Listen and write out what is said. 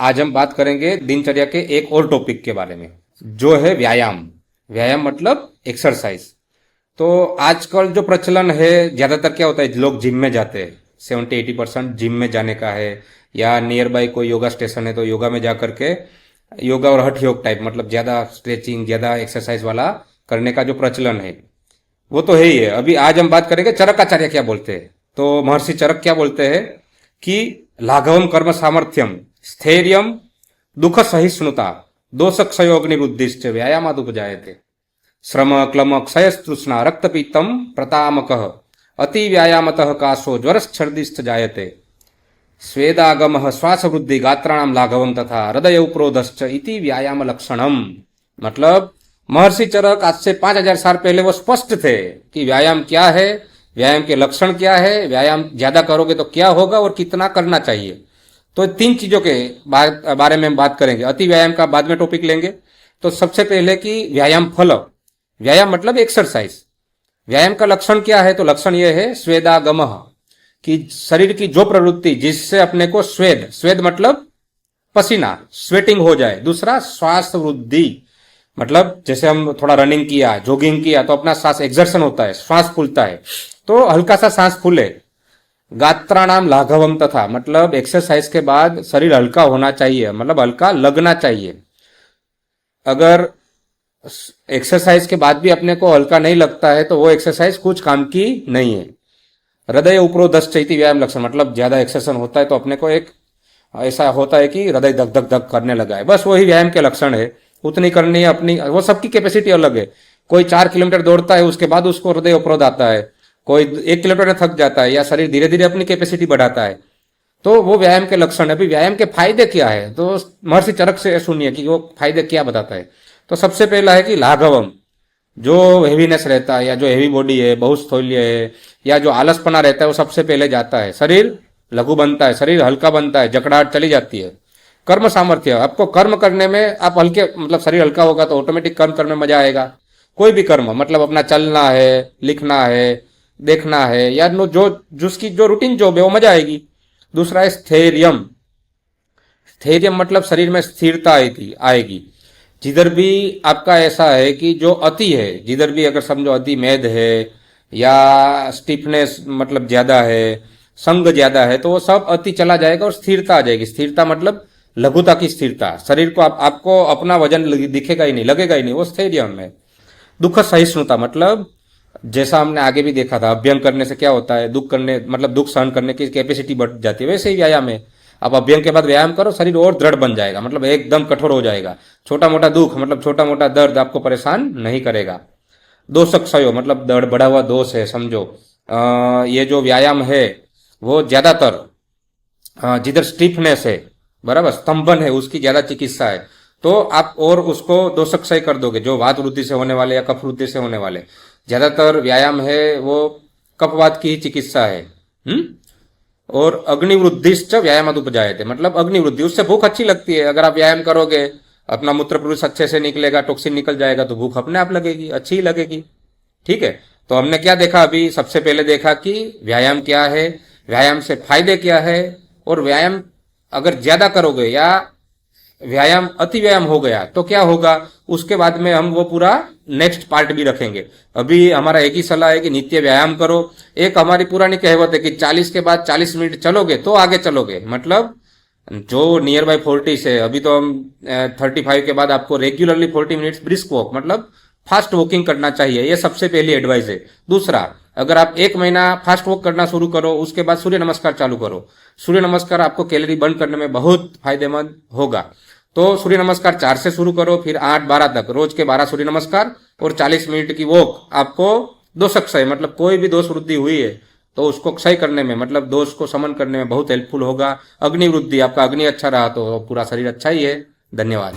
आज हम बात करेंगे दिनचर्या के एक और टॉपिक के बारे में, जो है व्यायाम। व्यायाम मतलब एक्सरसाइज। तो आजकल जो प्रचलन है, ज्यादातर क्या होता है, लोग जिम में जाते हैं। 70-80% जिम में जाने का है, या नियर बाय कोई योगा स्टेशन है तो योगा में जा करके योगा और हठ योग टाइप, मतलब ज्यादा स्ट्रेचिंग, ज्यादा एक्सरसाइज वाला करने का जो प्रचलन है वो तो है ही है। अभी आज हम बात करेंगे चरकाचार्य क्या बोलते हैं। तो महर्षि चरक क्या बोलते हैं कि लाघवम कर्म सामर्थ्यम स्थैर्यम दुख सहिष्णुता दोष क्षयोग्निरुद्धिश्च व्यायामाद उपजायते। श्रम क्लम क्षय तृष्णा रक्तपीतम प्रतामकः अति व्यायामतः काशो ज्वरश्छर्दिश्च जायते। स्वेदागमः श्वास वृद्धि गात्राणाम लाघवम तथा हृदय उपरोधश्च इति व्यायाम लक्षणम। मतलब महर्षि चरक आज से 5000 साल पहले वो स्पष्ट थे कि व्यायाम क्या है, व्यायाम के लक्षण क्या है, व्यायाम ज्यादा करोगे तो क्या होगा और कितना करना चाहिए। तो 3 चीजों के बारे में हम बात करेंगे। अति व्यायाम का बाद में टॉपिक लेंगे। तो सबसे पहले कि व्यायाम फल। व्यायाम मतलब एक्सरसाइज। व्यायाम का लक्षण क्या है, तो लक्षण यह है स्वेदागम, कि शरीर की जो प्रवृत्ति जिससे अपने को स्वेद, स्वेद मतलब पसीना, स्वेटिंग हो जाए। दूसरा श्वास वृद्धि, मतलब जैसे हम थोड़ा रनिंग किया, जॉगिंग किया तो अपना सांस एक्सर्शन होता है, श्वास फूलता है, तो हल्का सा सांस फूले। गात्राणाम लाघवम तथा, मतलब एक्सरसाइज के बाद शरीर हल्का होना चाहिए, मतलब हल्का लगना चाहिए। अगर एक्सरसाइज के बाद भी अपने को हल्का नहीं लगता है तो वो एक्सरसाइज कुछ काम की नहीं है। हृदय उपरोधश्च इति व्यायाम लक्षण, मतलब ज्यादा एक्सरसाइज होता है तो अपने को एक ऐसा होता है कि हृदय धक धक धक करने लगा है, बस वही व्यायाम के लक्षण है। उतनी करनी है अपनी, वो सबकी कैपेसिटी अलग है। कोई 4 किलोमीटर दौड़ता है उसके बाद उसको हृदय उपरोध आता है, कोई 1 किलोमीटर में थक जाता है, या शरीर धीरे धीरे अपनी कैपेसिटी बढ़ाता है, तो वो व्यायाम के लक्षण है। अभी व्यायाम के फायदे क्या है, तो महर्षि चरक से सुनिए कि वो फायदे क्या बताता है। तो सबसे पहला है कि लाघवम, जो हेवीनेस रहता है या जो हेवी बॉडी है, बहुत स्थौल्य है, या जो आलसपना रहता है वो सबसे पहले जाता है, शरीर लघु बनता है, शरीर हल्का बनता है, जकड़ाहट चली जाती है। कर्म सामर्थ्य, आपको कर्म करने में आप हल्के, मतलब शरीर हल्का होगा तो ऑटोमेटिक कर्म करने में मजा आएगा। कोई भी कर्म, मतलब अपना चलना है, लिखना है, देखना है, या जो जिसकी जो रूटीन जॉब है वो मजा आएगी। दूसरा है स्थैर्यम। स्थैर्यम मतलब शरीर में स्थिरता आएगी। जिधर भी आपका ऐसा है कि जो अति है, जिधर भी अगर समझो अति मेद है या स्टिफनेस मतलब ज्यादा है, संग ज्यादा है, तो वो सब अति चला जाएगा और स्थिरता आ जाएगी। स्थिरता मतलब लघुता की स्थिरता, शरीर को आपको अपना वजन दिखेगा ही नहीं, लगेगा ही नहीं, वो स्थैर्यम है। दुख सहिष्णुता, मतलब जैसा हमने आगे भी देखा था, अभ्यंग करने से क्या होता है, दुख करने मतलब दुख सहन करने की कैपेसिटी बढ़ जाती है, वैसे ही व्यायाम है। अब अभ्यंग के बाद व्यायाम करो, शरीर और दृढ़ बन जाएगा, मतलब एकदम कठोर हो जाएगा। छोटा मोटा दुख, मतलब छोटा मोटा दर्द आपको परेशान नहीं करेगा। दोष क्षयो, मतलब बढ़ा हुआ दोष है, समझो ये जो व्यायाम है वो ज्यादातर जिधर स्टिफनेस है, बराबर स्तंभन है, उसकी ज्यादा चिकित्सा है। तो आप और उसको दोषक्षय कर दोगे, जो वात वृद्धि से होने वाले या कफ वृद्धि से होने वाले। ज्यादातर व्यायाम है वो कफवात की ही चिकित्सा है। और अग्निवृद्धिश्च व्यायाम उपजायते, मतलब अग्निवृद्धि, उससे भूख अच्छी लगती है। अगर आप व्यायाम करोगे, अपना मूत्र प्रवेश अच्छे से निकलेगा, टॉक्सिन निकल जाएगा, तो भूख अपने आप लगेगी, अच्छी ही लगेगी। ठीक है, तो हमने क्या देखा अभी, सबसे पहले देखा कि व्यायाम क्या है, व्यायाम से फायदे क्या है, और व्यायाम अगर ज्यादा करोगे या व्यायाम अति व्यायाम हो गया तो क्या होगा, उसके बाद में हम वो पूरा नेक्स्ट पार्ट भी रखेंगे। अभी हमारा एक ही सलाह है कि नित्य व्यायाम करो। एक हमारी पुरानी कहावत है कि 40 के बाद 40 मिनट चलोगे तो आगे चलोगे, मतलब जो नियर बाय 40 है, अभी तो हम 35 के बाद आपको रेगुलरली 40 मिनट्स ब्रिस्क वॉक, मतलब फास्ट वॉकिंग करना चाहिए। ये सबसे पहली एडवाइस है। दूसरा, अगर आप 1 महीना फास्ट वॉक करना शुरू करो, उसके बाद सूर्य नमस्कार चालू करो। सूर्य नमस्कार आपको कैलोरी बर्न करने में बहुत फायदेमंद होगा। तो सूर्य नमस्कार 4 से शुरू करो, फिर 8-12 तक, रोज के 12 सूर्य नमस्कार और 40 मिनट की वॉक। आपको दोष क्षय, मतलब कोई भी दोष वृद्धि हुई है तो उसको क्षय करने में, मतलब दोष को समन करने में बहुत हेल्पफुल होगा। अग्नि वृद्धि, आपका अग्नि अच्छा रहा तो पूरा शरीर अच्छा ही है। धन्यवाद।